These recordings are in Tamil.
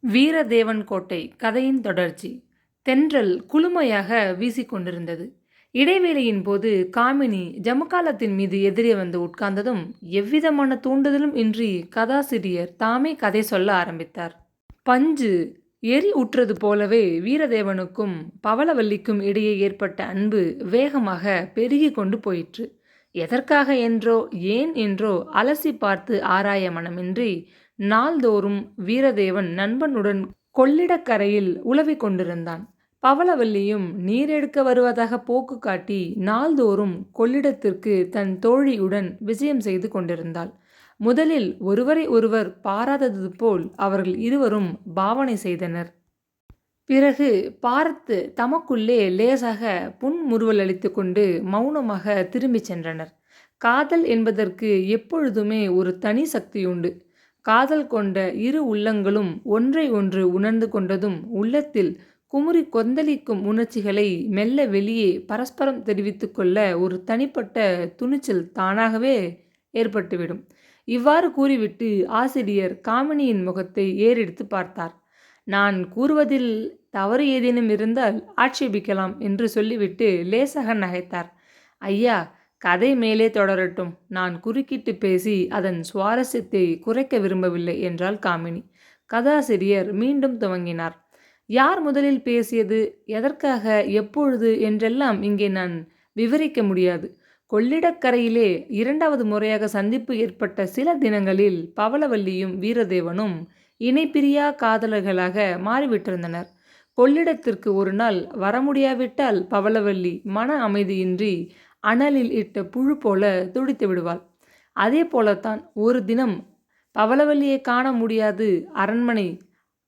வீரதேவன் கோட்டை கதையின் தொடர்ச்சி. தென்றல் குளுமையாக வீசிக்கொண்டிருந்தது. இடைவேளையின் போது காமினி ஜமுக்காலத்தின் மீது எதிரே வந்து உட்கார்ந்ததும் எவ்விதமான தூண்டுதலும் இன்றி கதாசிரியர் தாமே கதை சொல்ல ஆரம்பித்தார். பஞ்சு எரி உற்றது போலவே வீரதேவனுக்கும் பவளவல்லிக்கும் இடையே ஏற்பட்ட அன்பு வேகமாக பெருகி கொண்டு போயிற்று. எதற்காக என்றோ ஏன் என்றோ அலசி பார்த்து ஆராய மனமின்றி நாள்தோறும் வீரதேவன் நண்பனுடன் கொள்ளிடக்கரையில் உலவிக் கொண்டிருந்தான். பவளவல்லியும் நீரெடுக்க வருவதாக போக்கு காட்டி நாள்தோறும் கொள்ளிடத்திற்கு தன் தோழியுடன் விஜயம் செய்து கொண்டிருந்தாள். முதலில் ஒருவரை ஒருவர் பாராதது போல் அவர்கள் இருவரும் பாவனை செய்தனர். பிறகு பார்த்து தமக்குள்ளே லேசாக புன்முறுவல் அளித்து கொண்டு மௌனமாக திரும்பிச் சென்றனர். காதல் என்பதற்கு எப்பொழுதுமே ஒரு தனி சக்தியுண்டு. காதல் கொண்ட இரு உள்ளங்களும் ஒன்றை ஒன்று உணர்ந்து கொண்டதும் உள்ளத்தில் குமுறி கொந்தளிக்கும் உணர்ச்சிகளை மெல்ல வெளியே பரஸ்பரம் தெரிவித்து கொள்ள ஒரு தனிப்பட்ட துணிச்சல் தானாகவே ஏற்பட்டுவிடும். இவ்வாறு கூறிவிட்டு ஆசிரியர் காமினியின் முகத்தை ஏறெடுத்து பார்த்தார். நான் கூறுவதில் தவறு ஏதேனும் இருந்தால் ஆட்சேபிக்கலாம் என்று சொல்லிவிட்டு லேசாக நகைத்தார். ஐயா, கதை மேலே தொடரட்டும். நான் குறுக்கிட்டு பேசி அதன் சுவாரஸ்யத்தை குறைக்க விரும்பவில்லை என்றாள் காமினி. கதாசிரியர் மீண்டும் துவங்கினார். யார் முதலில் பேசியது, எதற்காக, எப்பொழுது என்றெல்லாம் இங்கே நான் விவரிக்க முடியாது. கொள்ளிடக்கரையிலே இரண்டாவது முறையாக சந்திப்பு ஏற்பட்ட சில தினங்களில் பவளவல்லியும் வீரதேவனும் இணைப்பிரியா காதலர்களாக மாறிவிட்டிருந்தனர். கொள்ளிடத்திற்கு ஒரு நாள் வர முடியாவிட்டால் பவளவல்லி மன அமைதியின்றி அனலில் இட்ட புழு போல துடித்து விடுவாள். அதே போலத்தான் ஒரு தினம் பவளவல்லியை காண முடியாது அரண்மனை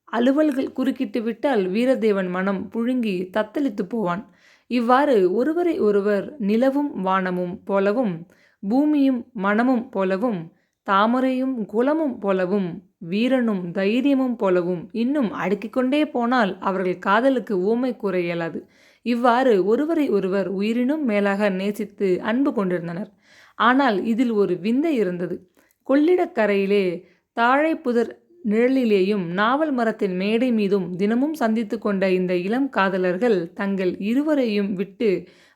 அலுவல்கள் குறுக்கிட்டு விட்டால் வீரதேவன் மனம் புழுங்கி தத்தளித்து போவான். இவ்வாறு ஒருவரை ஒருவர் நிலவும் வானமும் போலவும் பூமியும் மனமும் போலவும் தாமரையும் குலமும் போலவும் வீரனும் தைரியமும் போலவும் இன்னும் அடுக்கிக்கொண்டே போனால் அவர்கள் காதலுக்கு ஊமை கூற இயலாது. இவ்வாறு ஒருவரை ஒருவர் உயிரினும் மேலாக நேசித்து அன்பு கொண்டிருந்தனர். ஆனால் இதில் ஒரு விந்தை இருந்தது. கொள்ளிடக்கரையிலே தாழைப்புதர் நிழலிலேயும் நாவல் மரத்தின் மேடை மீதும் தினமும் சந்தித்து கொண்ட இந்த இளம் காதலர்கள் தங்கள் இருவரையும் விட்டு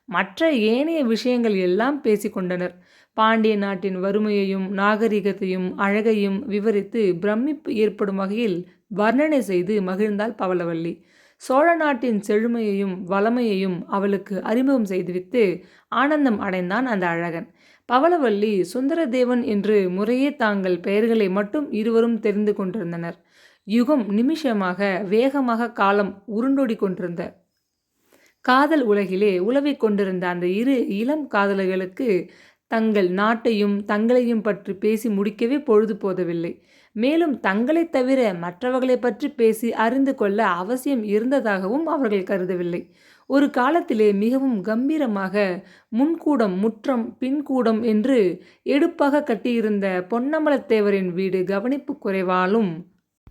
மற்ற ஏனைய விஷயங்கள் எல்லாம் பேசிக்கொண்டனர். பாண்டிய நாட்டின் வறுமையையும் நாகரிகத்தையும் அழகையும் விவரித்து பிரமிப்பு ஏற்படும் வகையில் வர்ணனை செய்து மகிழ்ந்தாள் பவளவல்லி. சோழ நாட்டின் செழுமையையும் வளமையையும் அவளுக்கு அறிமுகம் செய்துவிட்டு ஆனந்தம் அடைந்தான் அந்த அழகன். பவளவல்லி சுந்தரதேவன் என்று முறையே தாங்கள் பெயர்களை மட்டும் இருவரும் தெரிந்து கொண்டிருந்தனர். யுகம் நிமிஷமாக வேகமாக காலம் உருண்டோடி கொண்டிருந்த காதல் உலகிலே உலவிக் கொண்டிருந்த அந்த இரு இளம் காதலர்களுக்கு தங்கள் நாட்டையும் தங்களையும் பற்றி பேசி முடிக்கவே பொழுது போதவில்லை. மேலும் தங்களை தவிர மற்றவர்களை பற்றி பேசி அறிந்து கொள்ள அவசியம் இருந்ததாகவும் அவர்கள் கருதவில்லை. ஒரு காலத்திலே மிகவும் கம்பீரமாக முன்கூடம் முற்றம் பின்கூடம் என்று எடுப்பாக கட்டியிருந்த பொன்னம்பலத்தேவரின் வீடு கவனிப்பு குறைவாலும்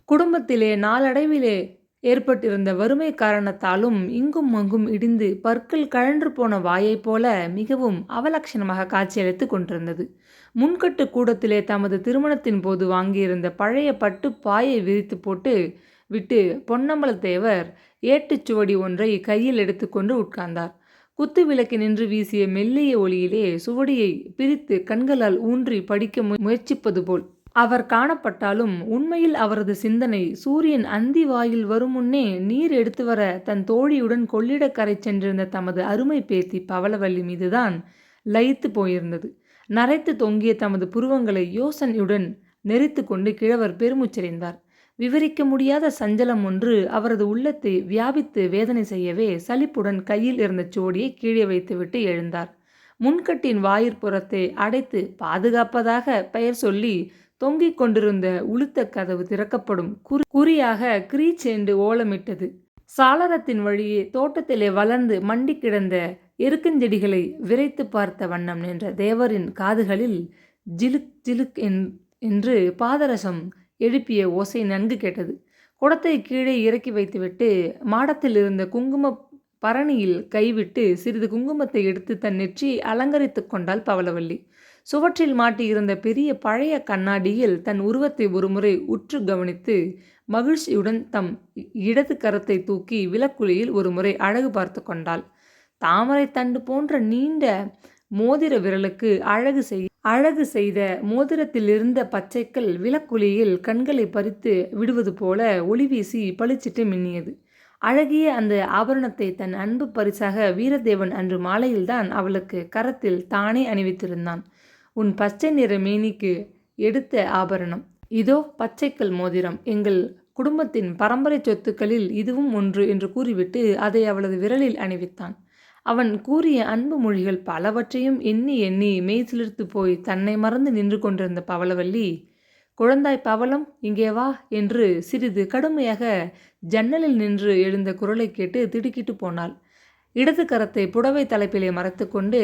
குடும்பத்திலே நாளடைவிலே ஏற்பட்டிருந்த வறுமை காரணத்தாலும் இங்கும் அங்கும் இடிந்து பற்கள் கழன்று போன வாயைப் போல மிகவும் அவலட்சணமாக காட்சியளித்து கொண்டிருந்தது. முன்கட்டு கூடத்திலே தமது திருமணத்தின் போது வாங்கியிருந்த பழைய பட்டு பாயை விரித்து போட்டு விட்டு பொன்னம்பலத்தேவர் ஏட்டுச்சுவடி ஒன்றை கையில் எடுத்துக்கொண்டு உட்கார்ந்தார். குத்து விளக்கு நின்று வீசிய மெல்லிய ஒளியிலே சுவடியை பிரித்து கண்களால் ஊன்றி படிக்க முயற்சிப்பது போல் அவர் காணப்பட்டாலும் உண்மையில் அவரது சிந்தனை சூரியன் அந்தி வாயில் வரும் முன்னே நீர் எடுத்து வர தன் தோழியுடன் கொள்ளிடக்கரை சென்றிருந்த தமது அருமை பேத்தி பவளவல்லி மீதுதான் லயித்து போயிருந்தது. நரைத்து தொங்கிய தமது புருவங்களை யோசனையுடன் நெறித்து கொண்டு கிழவர் பெருமூச்சறிந்தார். விவரிக்க முடியாத சஞ்சலம் ஒன்று அவரது உள்ளத்தை வியாபித்து வேதனை செய்யவே சலிப்புடன் கையில் இருந்த சோடியை கீழே வைத்துவிட்டு எழுந்தார். முன்கட்டின் வாயிற்புறத்தை அடைத்து பாதுகாப்பதாக பெயர் சொல்லி தொங்கிக் கொண்டிருந்த உளுத்த கதவு திறக்கப்படும் குறியாக கிரீச் என்று ஓலமிட்டது. சாளரத்தின் வழியே தோட்டத்திலே வளர்ந்து மண்டி கிடந்த எருக்கஞ்செடிகளை விரைத்து பார்த்த வண்ணம் நின்ற தேவரின் காதுகளில் ஜிலுக் ஜிலுக் என்று பாதரசம் எழுப்பிய ஓசை நன்கு கேட்டது. குடத்தை கீழே இறக்கி வைத்துவிட்டு மாடத்தில் இருந்த குங்கும பரணியில் கைவிட்டு சிறிது குங்குமத்தை எடுத்து தன் நெற்றியை அலங்கரித்து கொண்டாள் பவளவல்லி. சுவற்றில் மாட்டியிருந்த பெரிய பழைய கண்ணாடியில் தன் உருவத்தை ஒருமுறை உற்று கவனித்து மகிழ்ச்சியுடன் தம் இடது கரத்தை தூக்கி விளக்குழியில் ஒரு முறை அழகு பார்த்து கொண்டாள். தாமரை தண்டு போன்ற நீண்ட மோதிர விரலுக்கு அழகு செய்த மோதிரத்திலிருந்த பச்சைக்கல் விளக்குழியில் கண்களை பறித்து விடுவது போல ஒளி வீசி பளிச்சிட்டு மின்னியது. அழகிய அந்த ஆபரணத்தை தன் அன்பு பரிசாக வீரதேவன் அன்று மாலையில்தான் அவளுக்கு கரத்தில் தானே அணிவித்திருந்தான். உன் பச்சை நிற மேனிக்கு எடுத்த ஆபரணம் இதோ பச்சைக்கல் மோதிரம். எங்கள் குடும்பத்தின் பரம்பரை சொத்துக்களில் இதுவும் ஒன்று என்று கூறிவிட்டு அதை அவளது விரலில் அணிவித்தான். அவன் கூறிய அன்பு மொழிகள் பலவற்றையும் எண்ணி எண்ணி மெய்சிலிர்த்து போய் தன்னை மறந்து நின்று கொண்டிருந்த பவளவல்லி, குழந்தாய் பவளம், இங்கே வா என்று சிறிது கடுமையாக ஜன்னலில் நின்று எழுந்த குரலை கேட்டு திடுக்கிட்டு போனாள். இடது கரத்தை புடவை தலைப்பிலே மறைத்து கொண்டு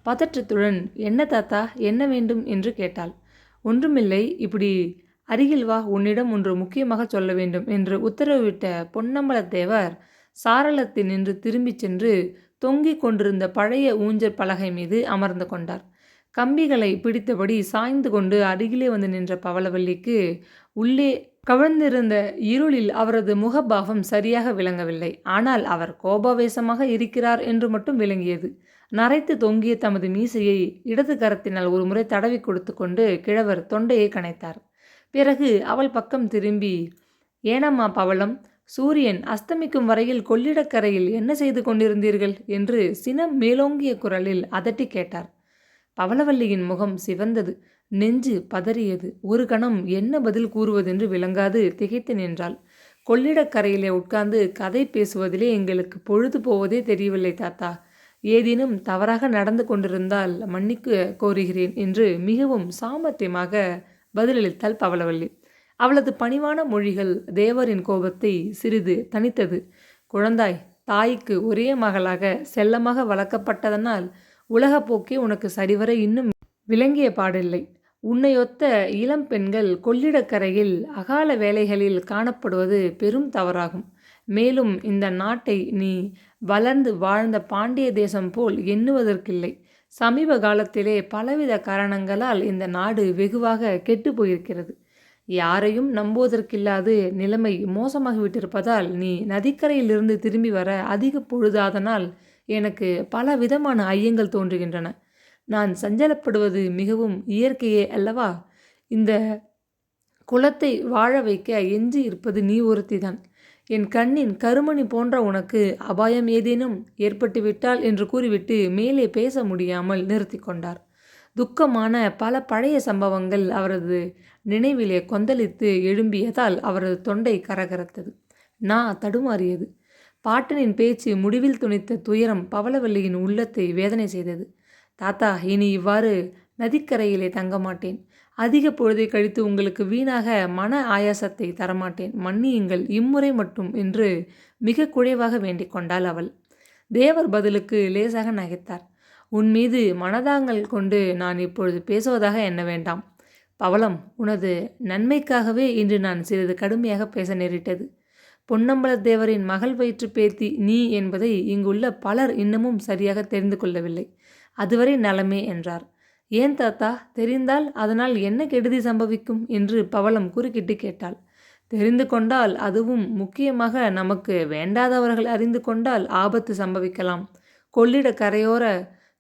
பதற்றத்துடன், என்ன தாத்தா, என்ன வேண்டும் என்று கேட்டாள். ஒன்றுமில்லை, இப்படி அருகில் வா, உன்னிடம் ஒன்று முக்கியமாக சொல்ல வேண்டும் என்று உத்தரவிட்ட பொன்னம்பலத்தேவர் சாரளத்தில் நின்று திரும்பிச் சென்று தொங்கிக் கொண்டிருந்த பழைய ஊஞ்சல் பலகை மீது அமர்ந்து கொண்டார். கம்பிகளை பிடித்தபடி சாய்ந்து கொண்டு அருகிலே வந்து நின்ற பவளவல்லிக்கு உள்ளே கவிழ்ந்திருந்த இருளில் அவரது முகபாவம் சரியாக விளங்கவில்லை. ஆனால் அவர் கோபாவேசமாக இருக்கிறார் என்று மட்டும் விளங்கியது. நரைத்து தொங்கிய தமது மீசையை இடது கரத்தினால் ஒரு முறை தடவி கொடுத்து கொண்டு கிழவர் தொண்டையை கனைத்தார். பிறகு அவள் பக்கம் திரும்பி, ஏனம்மா பவளம், சூரியன் அஸ்தமிக்கும் வரையில் கொள்ளிடக்கரையில் என்ன செய்து கொண்டிருந்தீர்கள் என்று சினம் மேலோங்கிய குரலில் அதட்டி கேட்டார். பவளவல்லியின் முகம் சிவந்தது, நெஞ்சு பதறியது. ஒரு கணம் என்ன பதில் கூறுவதென்று விளங்காது திகைத்து நின்றாள். கொள்ளிடக்கரையிலே உட்கார்ந்து கதை பேசுவதிலே எங்களுக்கு பொழுது போவதே தெரியவில்லை தாத்தா. ஏதேனும் தவறாக நடந்து கொண்டிருந்தால் மன்னிக்க கோருகிறேன் என்று மிகவும் சாமர்த்தியமாக பதிலளித்தாள் பவளவல்லி. அவளது பணிவான மொழிகள் தேவரின் கோபத்தை சிறிது தணித்தது. குழந்தாய், தாய்க்கு ஒரே மகளாக செல்லமாக வளர்க்கப்பட்டதனால் உலகப்போக்கே உனக்கு சரிவர இன்னும் விளங்கிய பாடில்லை. உன்னையொத்த இளம் பெண்கள் கொள்ளிடக்கரையில் அகால வேலைகளில் காணப்படுவது பெரும் தவறாகும். மேலும் இந்த நாட்டை நீ வளர்ந்து வாழ்ந்த பாண்டிய தேசம் போல் எண்ணுவதற்கில்லை. சமீப காலத்திலே பலவித காரணங்களால் இந்த நாடு வெகுவாக கெட்டு போயிருக்கிறது. யாரையும் நம்புவதற்கில்லாது நிலைமை மோசமாகிவிட்டிருப்பதால் நீ நதிக்கரையிலிருந்து திரும்பி வர அதிக பொழுதாதனால் எனக்கு பல விதமான ஐயங்கள் தோன்றுகின்றன. நான் சஞ்சலப்படுவது மிகவும் இயற்கையே அல்லவா? இந்த குலத்தை வாழ வைக்க எஞ்சி இருப்பது நீ ஒருத்திதான். என் கண்ணின் கருமணி போன்ற உனக்கு அபாயம் ஏதேனும் ஏற்பட்டுவிட்டால் என்று கூறிவிட்டு மேலே பேச முடியாமல் நிறுத்தி கொண்டார். துக்கமான பல பழைய சம்பவங்கள் அவரது நினைவிலே கொந்தளித்து எழும்பியதால் அவரது தொண்டை கரகரத்தது. தடுமாறியது. பாட்டனின் பேச்சு முடிவில் துணித்த துயரம் பவளவல்லியின் உள்ளத்தை வேதனை செய்தது. தாத்தா, இனி இவ்வாறு நதிக்கரையிலே தங்க மாட்டேன். அதிக பொழுதை கழித்து உங்களுக்கு வீணாக மன ஆயாசத்தை தரமாட்டேன். மன்னியுங்கள், இம்முறை மட்டும் என்று மிக குறைவாக வேண்டிக் கொண்டாள் அவள். தேவர் பதிலுக்கு லேசாக நகைத்தார். உன் மீது மனதாங்கள் கொண்டு நான் இப்பொழுது பேசுவதாக எண்ண வேண்டாம். பவளம், உனது நன்மைக்காகவே இன்று நான் சிறிது கடுமையாக பேச நேரிட்டது. பொன்னம்பலத்தேவரின் மகள் வயிற்று பேத்தி நீ என்பதை இங்குள்ள பலர் இன்னமும் சரியாக தெரிந்து கொள்ளவில்லை. அதுவரை நலமே என்றார். ஏன் தாத்தா, தெரிந்தால் அதனால் என்ன கெடுதி சம்பவிக்கும் என்று பவளம் குறுக்கிட்டு கேட்டாள். தெரிந்து கொண்டால், அதுவும் முக்கியமாக நமக்கு வேண்டாதவர்கள் அறிந்து கொண்டால் ஆபத்து சம்பவிக்கலாம். கொள்ளிட கரையோர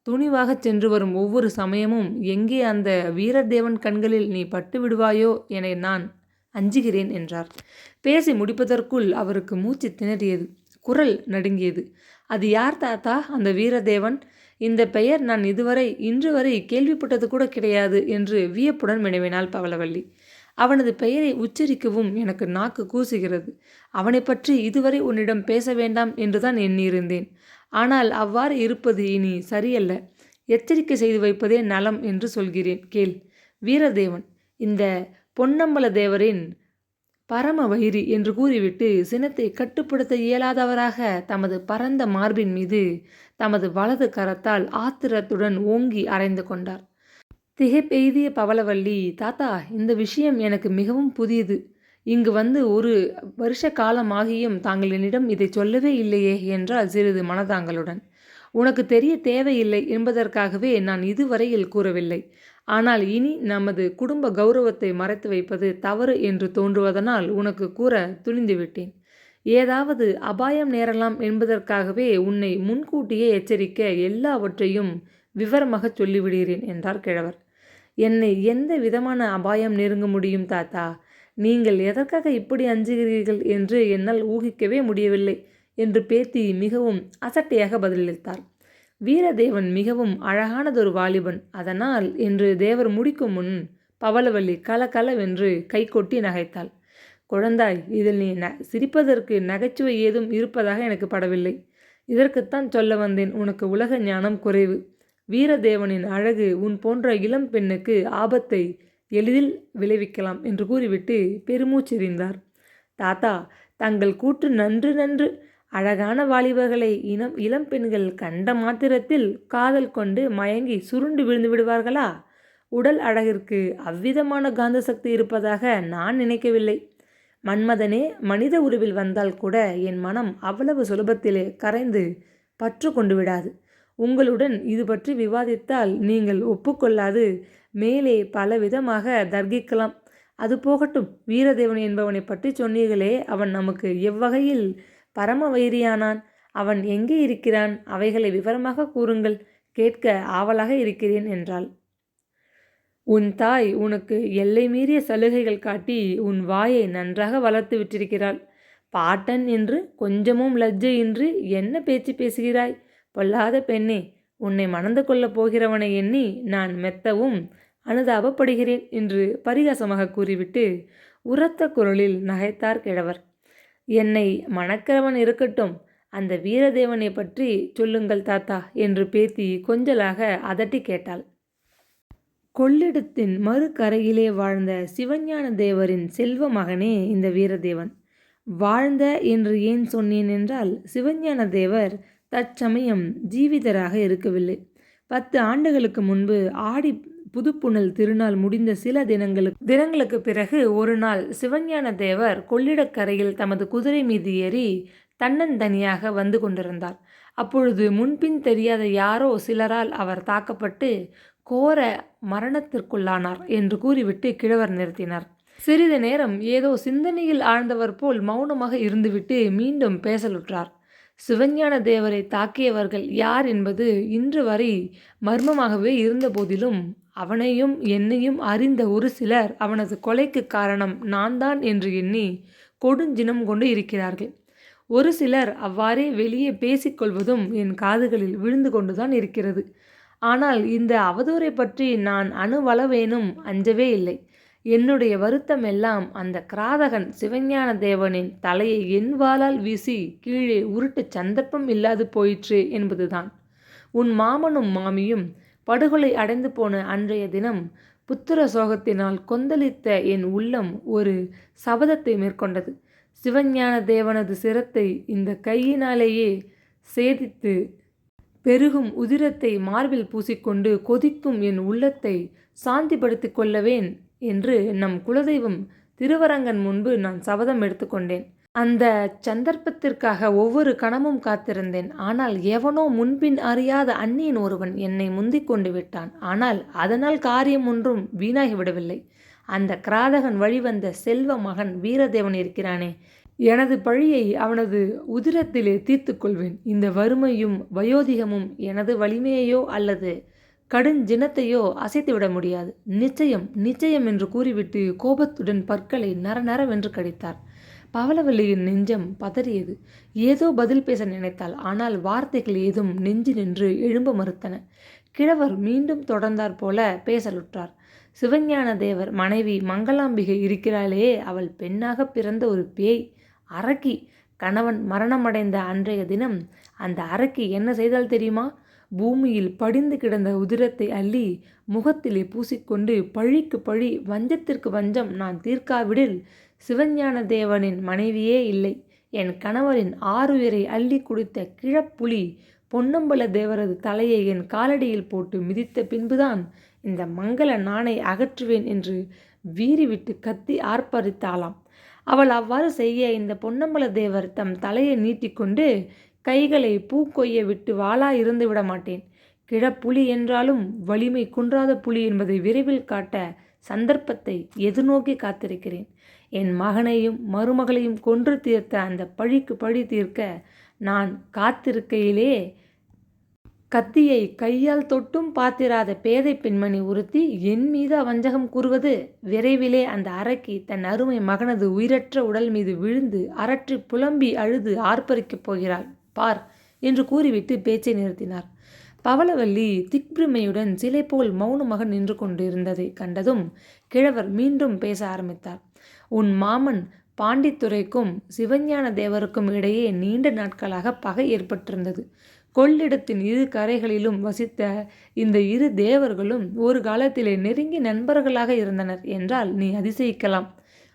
துணிவாக சென்று வரும் ஒவ்வொரு சமயமும் எங்கே அந்த வீரதேவன் கண்களில் நீ பட்டு விடுவாயோ என நான் அஞ்சுகிறேன் என்றார். பேசி முடிப்பதற்குள் அவருக்கு மூச்சு திணறியது, குரல் நடுங்கியது. அது யார் தாத்தா அந்த வீரதேவன்? இந்த பெயர் நான் இன்று வரை கேள்விப்பட்டது கூட கிடையாது என்று வியப்புடன் வினவினாள் பவளவல்லி. அவனது பெயரை உச்சரிக்கவும் எனக்கு நாக்கு கூசுகிறது. அவனை பற்றி இதுவரை உன்னிடம் பேச வேண்டாம் என்றுதான் எண்ணியிருந்தேன். ஆனால் அவ்வாறு இருப்பது இனி சரியல்ல. எச்சரிக்கை செய்து வைப்பதே நலம் என்று சொல்கிறேன், கேள். வீரதேவன் இந்த பொன்னம்பல தேவரின் பரம வைரி என்று கூறிவிட்டு சினத்தை கட்டுப்படுத்த இயலாதவராக தமது பரந்த மார்பின் மீது தமது வலது கரத்தால் ஆத்திரத்துடன் ஓங்கி அறைந்து கொண்டார். திகைப்பெய்திய பவளவல்லி, தாத்தா, இந்த விஷயம் எனக்கு மிகவும் புதியது. இங்கு வந்து ஒரு வருஷ காலமாகியும் தாங்கள் என்னிடம் இதை சொல்லவே இல்லையே என்றால் சிறிது மனதாங்களுடன். உனக்கு தெரிய தேவையில்லை என்பதற்காகவே நான் இதுவரையில் கூறவில்லை. ஆனால் இனி நமது குடும்ப கௌரவத்தை மறைத்து வைப்பது தவறு என்று தோன்றுவதனால் உனக்கு கூற துணிந்துவிட்டேன். ஏதாவது அபாயம் நேரலாம் என்பதற்காகவே உன்னை முன்கூட்டியே எச்சரிக்க எல்லாவற்றையும் விவரமாகச் சொல்லிவிடுகிறேன் என்றார் கிழவர். என்னை எந்த விதமான அபாயம் நெருங்க முடியும் தாத்தா? நீங்கள் எதற்காக இப்படி அஞ்சுகிறீர்கள் என்று என்னால் ஊகிக்கவே முடியவில்லை என்று பேத்தி மிகவும் அசட்டையாக பதிலளித்தார். வீரதேவன் மிகவும் அழகானதொரு வாலிபன். அதனால் என்று தேவர் முடிக்கும் முன் பவளவல்லி கலகலவென்று கைகொட்டி நகைத்தாள். குழந்தாய், இதில் நீ சிரிப்பதற்கு நகைச்சுவை ஏதும் இருப்பதாக எனக்கு படவில்லை. இதற்குத்தான் சொல்ல வந்தேன், உனக்கு உலக ஞானம் குறைவு. வீரதேவனின் அழகு உன் போன்ற இளம் பெண்ணுக்கு ஆபத்தை எளிதில் விளைவிக்கலாம் என்று கூறிவிட்டு பெருமூச்செறிந்தார். தாத்தா, தங்கள் கூற்று நன்று நன்று. அழகான வாலிபர்களை இளம் பெண்கள் கண்ட மாத்திரத்தில் காதல் கொண்டு மயங்கி சுருண்டு விழுந்து விடுவார்களா? உடல் அழகிற்கு அவ்விதமான காந்த சக்தி இருப்பதாக நான் நினைக்கவில்லை. மன்மதனே மனித உருவில் வந்தால் கூட என் மனம் அவ்வளவு சுலபத்திலே கரைந்து பற்று கொண்டு விடாது. உங்களுடன் இது பற்றி விவாதித்தால் நீங்கள் ஒப்புக்கொள்ளாது மேலே பலவிதமாக தர்கிக்கலாம். அது போகட்டும், வீரதேவன் என்பவனை பற்றி சொன்னீர்களே, அவன் நமக்கு எவ்வகையில் பரம வைரியானான்? அவன் எங்கே இருக்கிறான்? அவைகளை விவரமாக கூறுங்கள், கேட்க ஆவலாக இருக்கிறேன் என்றாள். உன் தாய் உனக்கு எல்லை மீறிய சலுகைகள் காட்டி உன் வாயை நன்றாக வளர்த்து விட்டிருக்கிறாள். பாட்டன் என்று கொஞ்சமும் லஜ்ஜையின்றி என்ன பேச்சு பேசுகிறாய்? பொல்லாத பெண்ணே, உன்னை மணந்து கொள்ளப் போகிறவனை எண்ணி நான் மெத்தவும் அனுதாபப்படுகிறேன் என்று பரிகாசமாக கூறிவிட்டு உரத்த குரலில் நகைத்தார் கிழவர். என்னை மணக்கிறவன் இருக்கட்டும், அந்த வீரதேவனை பற்றி சொல்லுங்கள் தாத்தா என்று பேத்தி கொஞ்சலாக அதட்டி கேட்டாள். கொள்ளிடத்தின் மறுகரையிலே வாழ்ந்த சிவஞான தேவரின் செல்வ மகனே இந்த வீரதேவன். வாழ்ந்த என்று ஏன் சொன்னேன் என்றால், சிவஞான தேவர் தற்சமயம் ஜீவிதராக இருக்கவில்லை. 10 ஆண்டுகளுக்கு முன்பு ஆடி புதுப்புணல் திருநாள் முடிந்த சில தினங்களுக்கு பிறகு ஒரு நாள் சிவஞான தேவர் கொள்ளிடக்கரையில் தமது குதிரை மீது ஏறி தன்னந்தனியாக வந்து கொண்டிருந்தார். அப்பொழுது முன்பின் தெரியாத யாரோ சிலரால் அவர் தாக்கப்பட்டு கோர மரணத்திற்குள்ளானார் என்று கூறிவிட்டு கிழவர் நிறுத்தினார். சிறிது நேரம் ஏதோ சிந்தனையில் ஆழ்ந்தவர் போல் மௌனமாக இருந்துவிட்டு மீண்டும் பேசலுற்றார். சிவஞான தேவரை தாக்கியவர்கள் யார் என்பது இன்று வரை மர்மமாகவே இருந்த போதிலும் அவனையும் என்னையும் அறிந்த ஒரு சிலர் அவனது கொலைக்கு காரணம் நான் தான் என்று எண்ணி கொடுஞ்சினம் கொண்டு இருக்கிறார்கள். ஒரு சிலர் அவ்வாறே வெளியே பேசிக்கொள்வதும் என் காதுகளில் விழுந்து கொண்டுதான் இருக்கிறது. ஆனால் இந்த அவதூறை பற்றி நான் அணுவளவேனும் அஞ்சவே இல்லை. என்னுடைய வருத்தம் எல்லாம் அந்த கிராதகன் சிவஞான தேவனின் தலையை என் வாளால் வீசி கீழே உருட்டு சந்தர்ப்பம் இல்லாது போயிற்று என்பதுதான். உன் மாமனும் மாமியும் படுகொலை அடைந்து போன அன்றைய தினம் புத்திர சோகத்தினால் கொந்தளித்த என் உள்ளம் ஒரு சபதத்தை மேற்கொண்டது. சிவஞான தேவனது சிரத்தை இந்த கையினாலேயே சேதித்து பெருகும் உதிரத்தை மார்பில் பூசிக்கொண்டு கொதிக்கும் என் உள்ளத்தை சாந்திப்படுத்தி கொள்ளவேன் என்று நம் குலதெய்வம் திருவரங்கன் முன்பு நான் சபதம் எடுத்துக்கொண்டேன். அந்த சந்தர்ப்பத்திற்காக ஒவ்வொரு கணமும் காத்திருந்தேன். ஆனால் எவனோ முன்பின் அறியாத அந்நியன் ஒருவன் என்னை முந்திக் கொண்டு விட்டான். ஆனால் அதனால் காரியம் ஒன்றும் வீணாகிவிடவில்லை. அந்த கிராதகன் வழிவந்த செல்வ மகன் வீரதேவன் இருக்கிறானே, எனது பழியை அவனது உதிரத்திலே தீர்த்து கொள்வேன். இந்த வறுமையும் வயோதிகமும் எனது வலிமையையோ அல்லது கடுஞ்சினத்தையோ அசைத்துவிட முடியாது. நிச்சயம் நிச்சயம் என்று கூறிவிட்டு கோபத்துடன் பற்களை நரநரவென்று கடித்தார். பவளவல்லியின் நெஞ்சம் பதறியது. ஏதோ பதில் பேச நினைத்தாள். ஆனால் வார்த்தைகள் ஏதும் நெஞ்சு நின்று எழும்ப மறுத்தன. கிழவர் மீண்டும் தொடர்ந்தார் போல பேசலுற்றார். சிவஞான தேவர் மனைவி மங்களாம்பிகை இருக்கிறாளே, அவள் பெண்ணாக பிறந்த ஒரு பேய், அரக்கி. கணவன் மரணமடைந்த அன்றைய தினம் அந்த அரக்கி என்ன செய்தால் தெரியுமா? பூமியில் படிந்து கிடந்த உதிரத்தை அள்ளி முகத்திலே பூசிக்கொண்டு பழிக்கு பழி, வஞ்சத்திற்கு வஞ்சம் நான் தீர்க்காவிடில் சிவஞான தேவனின் மனைவியே இல்லை. என் கணவரின் ஆறுயிரை அள்ளி குடித்த கிழப்புலி பொன்னம்பல தேவரது தலையை என் காலடியில் போட்டு மிதித்த பின்புதான் இந்த மங்கள நாணை அகற்றுவேன் என்று வீறிவிட்டு கத்தி ஆர்ப்பரித்தாளாம். அவள் அவ்வாறு செய்ய இந்த பொன்னம்பல தேவர் தம் தலையை நீட்டிக்கொண்டு, கைகளை பூக்கொய்ய விட்டு வாளா இருந்து விட மாட்டேன், கிழப்புலி என்றாலும் வலிமை குன்றாத புலி என்பதை விரைவில் காட்ட சந்தர்ப்பத்தை எதிர்நோக்கி காத்திருக்கிறேன். என் மகனையும் மருமகளையும் கொன்று தீர்த்த அந்த பழிக்கு பழி தீர்க்க நான் காத்திருக்கையிலே கத்தியை கையால் தொட்டும் பார்த்திராத பேதை பெண்மணி ஒருத்தி என் மீது அவ்வஞ்சகம் கூறுவது? விரைவிலே அந்த அரக்கி தன் அருமை மகனது உயிரற்ற உடல் மீது விழுந்து அரற்றி புலம்பி அழுது ஆர்ப்பரிக்கப் போகிறாள் பார் என்று கூறிவிட்டு பேச்சை நிறுத்தினார். பவளவல்லி திக்பிரமையுடன் சிலை போல் மௌனமாக நின்று கொண்டிருந்ததை கண்டதும் கிழவர் மீண்டும் பேச ஆரம்பித்தார். உன் மாமன் பாண்டித்துரைக்கும் சிவஞான தேவருக்கும் இடையே நீண்ட நாட்களாக பகை ஏற்பட்டிருந்தது. கொள்ளிடத்தின் இரு கரைகளிலும் வசித்த இந்த இரு தேவர்களும் ஒரு காலத்திலே நெருங்கி நண்பர்களாக இருந்தனர் என்றால் நீ அதிசயிக்கலாம்.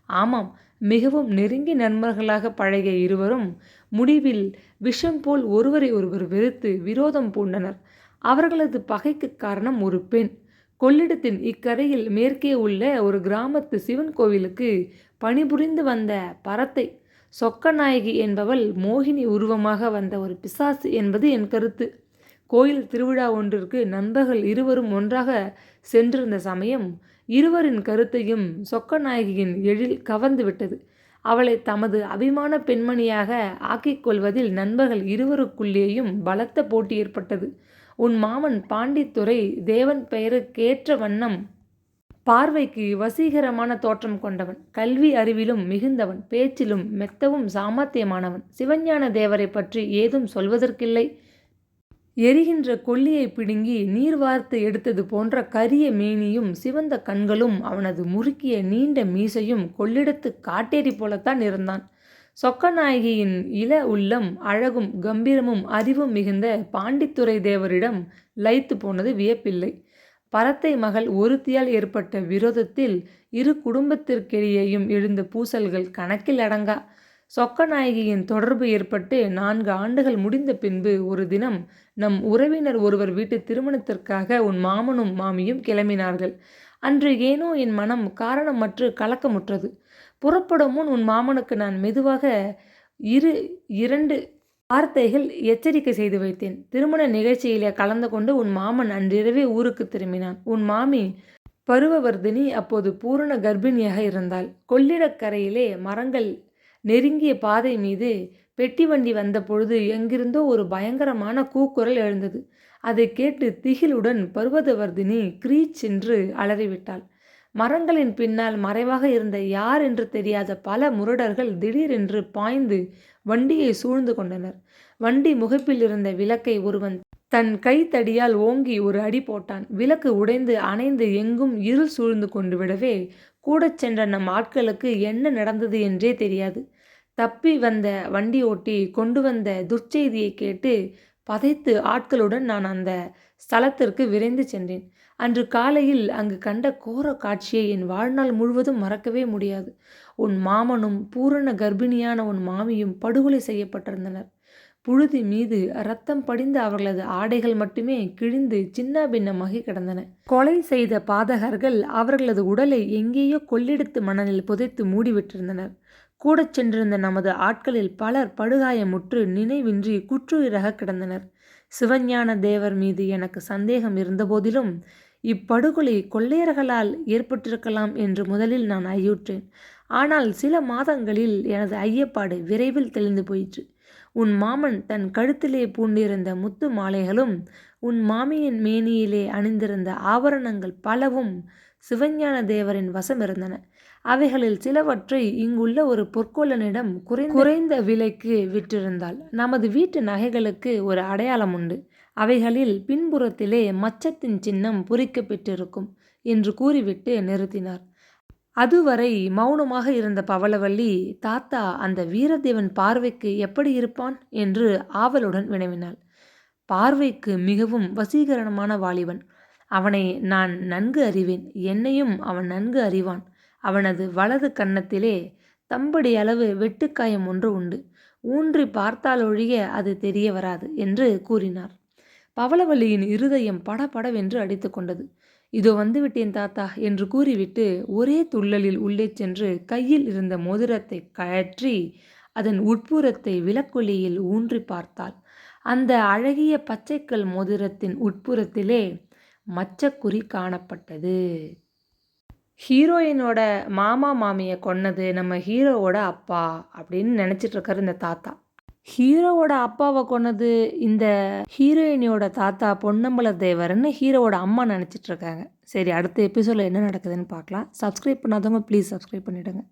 ஆமாம், மிகவும் நெருங்கி நண்பர்களாக பழகிய இருவரும் முடிவில் விஷம் போல் ஒருவரை ஒருவர் வெறுத்து விரோதம் பூண்டனர். அவர்களது பகைக்கு காரணம் ஒரு பெண். கொள்ளிடத்தின் இக்கரையில் மேற்கே உள்ள ஒரு கிராமத்து சிவன் கோவிலுக்கு பணிபுரிந்து வந்த பரத்தை சொக்கநாயகி என்பவள் மோகினி உருவமாக வந்த ஒரு பிசாசு என்பது என் கருத்து. கோயில் திருவிழா ஒன்றிற்கு நண்பர்கள் இருவரும் ஒன்றாக சென்றிருந்த சமயம் இருவரின் கருத்தையும் சொக்கநாயகியின் எழில் கவர்ந்து விட்டது. அவளை தமது அபிமான பெண்மணியாக ஆக்கிக் கொள்வதில் நண்பர்கள் இருவருக்குள்ளேயும் பலத்த போட்டி ஏற்பட்டது. உன் மாமன் பாண்டித்துரை தேவன் பெயருக்கேற்ற வண்ணம் பார்வைக்கு வசீகரமான தோற்றம் கொண்டவன், கல்வி அறிவிலும் மிகுந்தவன், பேச்சிலும் மெத்தவும் சாமர்த்தியமானவன். சிவஞான தேவரை பற்றி ஏதும் சொல்வதற்கில்லை. எரிகின்ற கொல்லியை பிடுங்கி நீர் வார்த்து எடுத்தது போன்ற கரிய மேனியும் சிவந்த கண்களும் அவனது முறுக்கிய நீண்ட மீசையும் கொள்ளிடத்து காட்டேரி போலத்தான் இருந்தான். சொக்கநாயகியின் இள உள்ளம் அழகும் கம்பீரமும் அறிவும் மிகுந்த பாண்டித்துரை தேவரிடம் லயித்து போனது வியப்பில்லை. பரத்தை மகள் ஒருத்தியால் ஏற்பட்ட விரோதத்தில் இரு குடும்பத்திற்கிடையேயும் எழுந்த பூசல்கள் கணக்கில் அடங்கா. சொக்கநாயகியின் தொடர்பு ஏற்பட்டு 4 ஆண்டுகள் முடிந்த பின்பு ஒரு தினம் நம் உறவினர் ஒருவர் வீட்டு திருமணத்திற்காக உன் மாமனும் மாமியும் கிளம்பினார்கள். அன்று ஏனோ என் மனம் காரணமற்று கலக்கமுற்றது. புறப்படும் முன் உன் மாமனுக்கு நான் மெதுவாக 2 வார்த்தைகள் எச்சரிக்கை செய்து வைத்தேன். திருமண நிகழ்ச்சியிலே கலந்து கொண்டு உன் மாமன் அன்றிரவே ஊருக்கு திரும்பினான். உன் மாமி பருவவர்தினி அப்போது பூரண கர்ப்பிணியாக இருந்தாள். கொள்ளிடக்கரையிலே மரங்கள் நெருங்கிய பாதை மீது பெட்டி வண்டி வந்த பொழுது எங்கிருந்தோ ஒரு பயங்கரமான கூக்குரல் எழுந்தது. அதை கேட்டு திகிலுடன் பர்வதவர்தினி கிரீச் என்று அலறிவிட்டாள். மரங்களின் பின்னால் மறைவாக இருந்த யார் என்று தெரியாத பல முரடர்கள் திடீரென்று பாய்ந்து வண்டியை சூழ்ந்து கொண்டனர். வண்டி முகப்பில் இருந்த விளக்கை ஒருவன் தன் கைத்தடியால் ஓங்கி ஒரு அடி போட்டான். விளக்கு உடைந்து அணைந்து எங்கும் இருள் சூழ்ந்து கொண்டு விடவே கூடச் சென்ற நம் ஆட்களுக்கு என்ன நடந்தது என்றே தெரியாது. தப்பி வந்த வண்டி ஓட்டி கொண்டு வந்த துர்ச்செய்தியை கேட்டு பதைத்து ஆட்களுடன் நான் அந்த ஸ்தலத்திற்கு விரைந்து சென்றேன். அன்று காலையில் அங்கு கண்ட கோர காட்சியை என் வாழ்நாள் முழுவதும் மறக்கவே முடியாது. உன் மாமனும் பூரண கர்ப்பிணியான உன் மாமியும் படுகொலை செய்யப்பட்டிருந்தனர். புழுதி மீது இரத்தம் படிந்த அவர்களது ஆடைகள் மட்டுமே கிழிந்து சின்ன பின்னமாகி கிடந்தன. கொலை செய்த பாதகர்கள் அவர்களது உடலை எங்கேயோ கொள்ளிடத்து மணலில் புதைத்து மூடிவிட்டிருந்தனர். கூடச் சென்றிருந்த நமது ஆட்களில் பலர் படுகாயமுற்று நினைவின்றி குற்றுயிராக கிடந்தனர். சிவஞான தேவர் மீது எனக்கு சந்தேகம் இருந்தபோதிலும் இப்படுகொலை கொள்ளையர்களால் ஏற்பட்டிருக்கலாம் என்று முதலில் நான் ஐயுற்றேன். ஆனால் சில மாதங்களில் எனது ஐயப்பாடு விரைவில் தெளிந்து போயிற்று. உன் மாமன் தன் கழுத்திலே பூண்டிருந்த முத்து மாலைகளும் உன் மாமியின் மேனியிலே அணிந்திருந்த ஆபரணங்கள் பலவும் சிவஞான தேவரின் வசம் இருந்தன. அவைகளில் சிலவற்றை இங்குள்ள ஒரு பொற்கொள்ளனிடம் குறைந்த விலைக்கு விற்றிருந்தாள். நமது வீட்டு நகைகளுக்கு ஒரு அடையாளம் உண்டு. அவைகளில் பின்புறத்திலே மச்சத்தின் சின்னம் பொறிக்கப்பட்டிருக்கும் என்று கூறிவிட்டு நிறுத்தினார். அதுவரை மௌனமாக இருந்த பவளவல்லி, தாத்தா அந்த வீரதேவன் பார்வைக்கு எப்படி இருப்பான் என்று ஆவலுடன் வினவினாள். பார்வைக்கு மிகவும் வசீகரமான வாலிபன். அவனை நான் நன்கு அறிவேன். என்னையும் அவன் நன்கு அறிவான். அவனது வலது கன்னத்திலே தம்படி அளவு வெட்டுக்காயம் ஒன்று உண்டு. ஊன்றி பார்த்தாலொழிய அது தெரிய வராது என்று கூறினார். பவளவல்லியின் இருதயம் படபடவென்று அடித்து கொண்டது. இதோ வந்துவிட்டேன் தாத்தா என்று கூறிவிட்டு ஒரே துள்ளலில் உள்ளே சென்று கையில் இருந்த மோதிரத்தை கழற்றி அதன் உட்புறத்தை விளக்கொலியில் ஊன்றி பார்த்தாள். அந்த அழகிய பச்சைக்கல் மோதிரத்தின் உட்புறத்திலே மச்சக்குறி காணப்பட்டது. ஹீரோயினோட மாமா மாமியை கொன்னது நம்ம ஹீரோவோட அப்பா அப்படின்னு நினச்சிட்டு இருக்காரு இந்த தாத்தா. ஹீரோவோட அப்பாவை கொன்னது இந்த ஹீரோயினியோட தாத்தா பொன்னம்பல தேவர்னு ஹீரோவோட அம்மா நினச்சிட்டு இருக்காங்க. சரி, அடுத்த எபிசோடில் என்ன நடக்குதுன்னு பார்க்கலாம். சப்ஸ்கிரைப் பண்ணாதவங்க ப்ளீஸ் சப்ஸ்கிரைப் பண்ணிவிடுங்க.